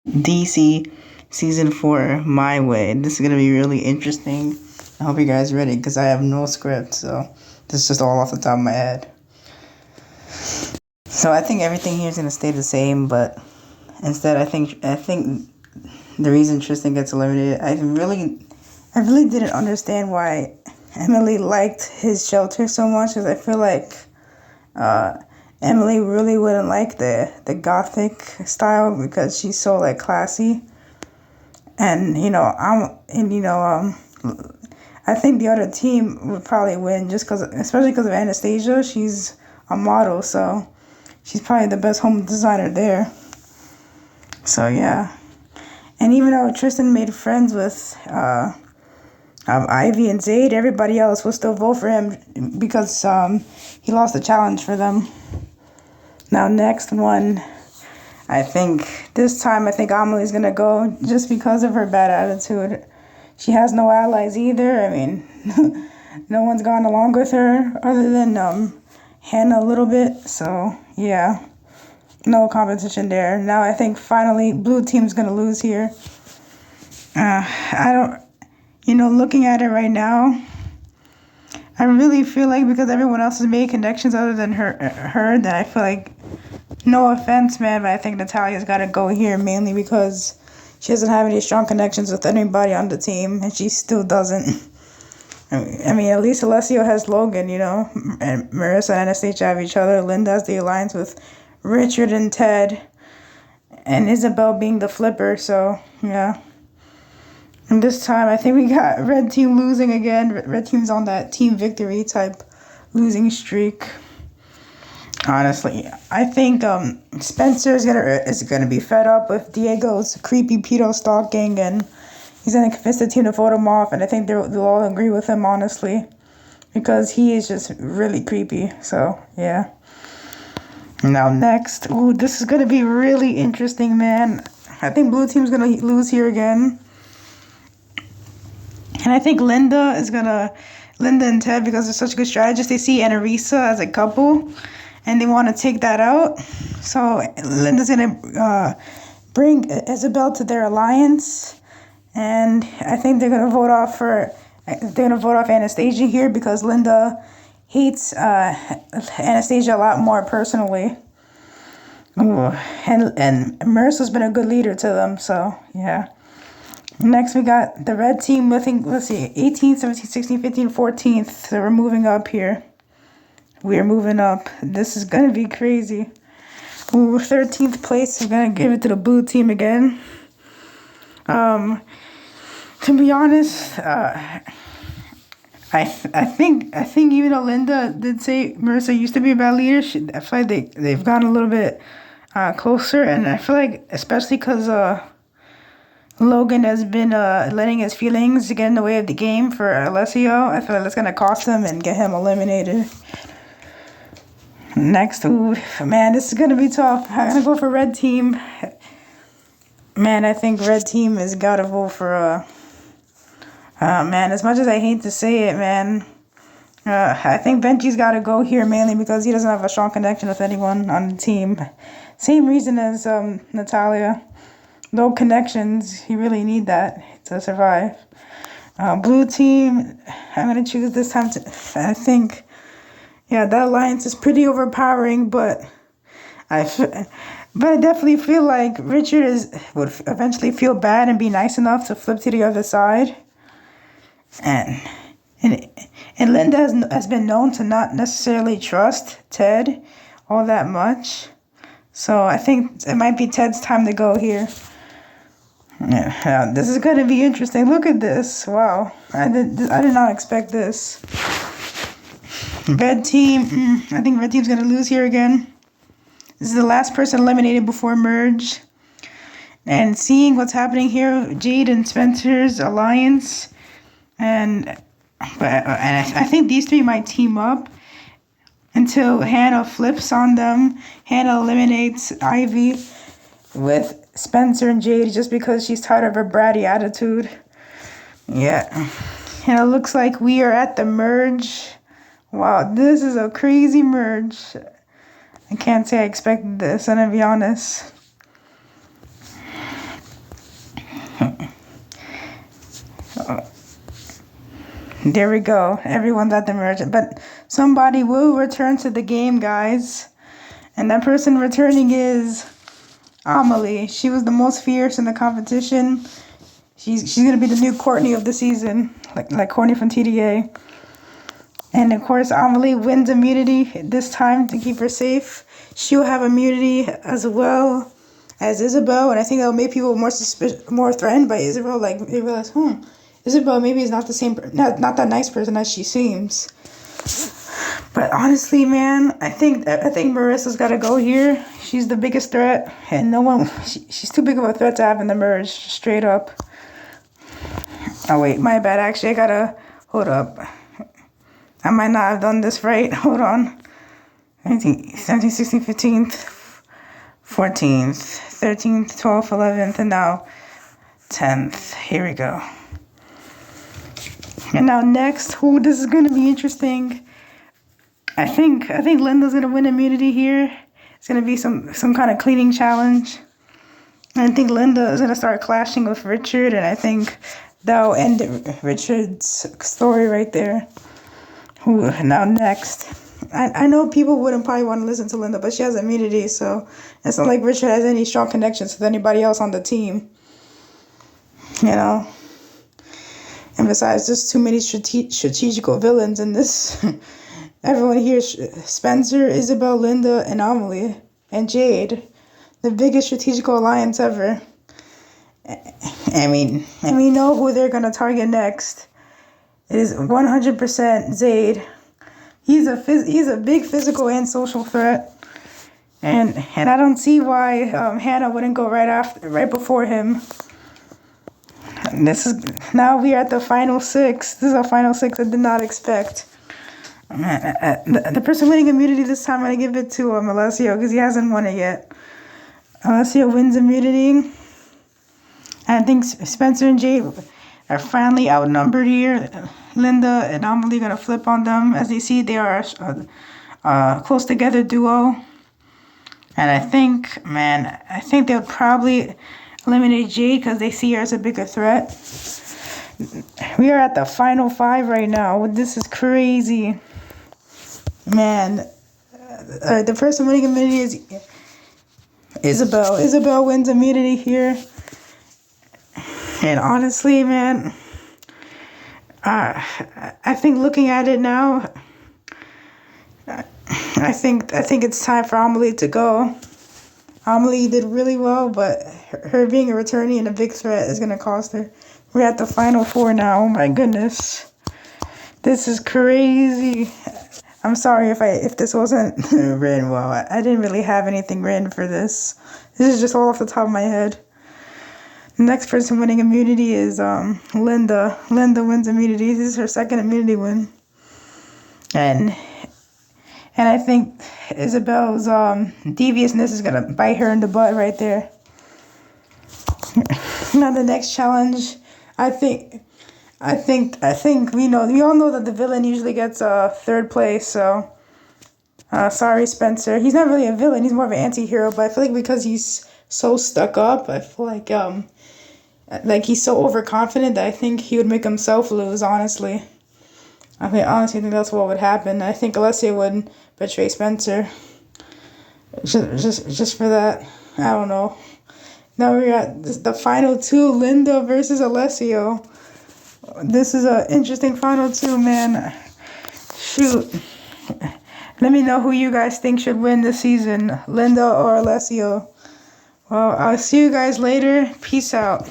DC season 4 my way. This is gonna be really interesting. I hope you guys ready because I have no script, so this is just all off the top of my head. So I think everything here is gonna stay the same, but instead I think the reason Tristan gets eliminated, I really didn't understand why Emily liked his shelter so much, because I feel like uh, Emily really wouldn't like the gothic style because she's so like classy, and I think the other team would probably win just because, especially because of Anastasia. She's a model, so she's probably the best home designer there. So yeah, and even though Tristan made friends with Ivy and Zayd, everybody else will still vote for him because he lost the challenge for them. Now, next one, I think this time Amelie's gonna go just because of her bad attitude. She has no allies either. I mean, no one's gone along with her other than Hannah a little bit. So yeah, no competition there. Now I think finally blue team's gonna lose here. I don't, looking at it right now, I really feel like because everyone else has made connections other than her, that I feel like, no offense, man, but I think Natalia's got to go here mainly because she doesn't have any strong connections with anybody on the team, and she still doesn't. I mean, at least Alessio has Logan, and Marissa and Anastasia have each other. Linda has the alliance with Richard and Ted, and Isabel being the flipper, so yeah. And this time, I think we got red team losing again. Red team's on that team victory type losing streak. Honestly, I think Spencer is gonna be fed up with Diego's creepy pedo stalking, and he's gonna convince the team to vote him off. And I think they'll all agree with him, honestly, because he is just really creepy. So yeah. Now next, ooh, this is gonna be really interesting, man. I think blue team's gonna lose here again. And I think Linda and Ted, because they're such good strategists, they see Annarisa as a couple, and they want to take that out. So Linda's gonna bring Isabel to their alliance, and I think they're gonna vote off Anastasia here because Linda hates Anastasia a lot more personally. Ooh. And Marissa's been a good leader to them, so yeah. Next, we got the red team, let's see, 18th, 17th, 16th, 15th, 14th. So we're moving up here. We are moving up. This is going to be crazy. Ooh, 13th place. We're going to give it to the blue team again. To be honest, I think even though Linda did say Marissa used to be a bad leader, I feel like they've gotten a little bit closer. And I feel like, especially because Logan has been letting his feelings get in the way of the game for Alessio. I feel like that's going to cost him and get him eliminated. Next, ooh, man, this is going to be tough. I'm going to go for red team. Man, I think red team has got to vote for, man, as much as I hate to say it, man, I think Benji's got to go here mainly because he doesn't have a strong connection with anyone on the team. Same reason as Natalia. No connections. You really need that to survive. Blue team, I'm going to choose this time I think, yeah, that alliance is pretty overpowering, but I definitely feel like Richard would eventually feel bad and be nice enough to flip to the other side. And Linda has been known to not necessarily trust Ted all that much. So I think it might be Ted's time to go here. Yeah, this is going to be interesting. Look at this. Wow. I did not expect this. Red team. I think red team's going to lose here again. This is the last person eliminated before merge. And seeing what's happening here, Jade and Spencer's alliance. And I think these three might team up until Hannah flips on them. Hannah eliminates Ivy with Spencer and Jade just because she's tired of her bratty attitude. Yeah. And it looks like we are at the merge. Wow, this is a crazy merge. I can't say I expected this, and to be honest. There we go. Everyone's at the merge. But somebody will return to the game, guys. And that person returning is Amelie. She was the most fierce in the competition. She's gonna be the new Courtney of the season, like Courtney from TDA. And of course, Amelie wins immunity this time to keep her safe. She'll have immunity as well as Isabel, and I think that'll make people more threatened by Isabel. Like they realize, Isabel maybe is not the same, not that nice person as she seems. But honestly, man, I think Marissa's got to go here. She's the biggest threat, and no one. She's too big of a threat to have in the merge. Straight up. Oh wait, my bad. Actually, I gotta hold up. I might not have done this right. Hold on. 17th, 16th, 15th, 14th, 13th, 12th, 11th, and now 10th. Here we go. And now next, this is gonna be interesting. I think Linda's gonna win immunity here. It's gonna be some kind of cleaning challenge. And I think Linda is gonna start clashing with Richard, and I think that'll end Richard's story right there. Now next, I know people wouldn't probably want to listen to Linda, but she has immunity, so it's not like Richard has any strong connections with anybody else on the team. You know. And besides, there's too many strategical villains in this. Everyone here is Spencer, Isabel, Linda, and Amelie, and Jade. The biggest strategical alliance ever. And we know who they're going to target next. It is 100% Zayd. He's a big physical and social threat. And I don't see why Hannah wouldn't go right before him. Now we are at the final six. This is a final six I did not expect. The person winning immunity this time, I'm going to give it to Alessio because he hasn't won it yet. Alessio wins immunity. I think Spencer and Jade are finally outnumbered here. Linda and Amelie going to flip on them. As you see, they are a close together duo. And I think they'll probably eliminate Jade because they see her as a bigger threat. We are at the final five right now. This is crazy. Man. The person winning immunity is Isabel. Isabel wins immunity here. And honestly, man, I think looking at it now, I think it's time for Amelie to go. Amelie did really well, but her being a returnee and a big threat is going to cost her. We're at the final four now. Oh my goodness. This is crazy. I'm sorry if this wasn't written well. I didn't really have anything written for this. This is just all off the top of my head. The next person winning immunity is Linda. Linda wins immunity. This is her second immunity win. And I think Isabel's deviousness is gonna bite her in the butt right there. Now the next challenge, I think we all know that the villain usually gets third place. So sorry, Spencer. He's not really a villain. He's more of an anti-hero. But I feel like because he's so stuck up, I feel like he's so overconfident that I think he would make himself lose. Honestly, I honestly think that's what would happen. I think Alessia would betray Spencer. Just for that. I don't know. Now we're at the final two, Linda versus Alessio. This is an interesting final two, man. Shoot. Let me know who you guys think should win this season, Linda or Alessio. Well, I'll see you guys later. Peace out.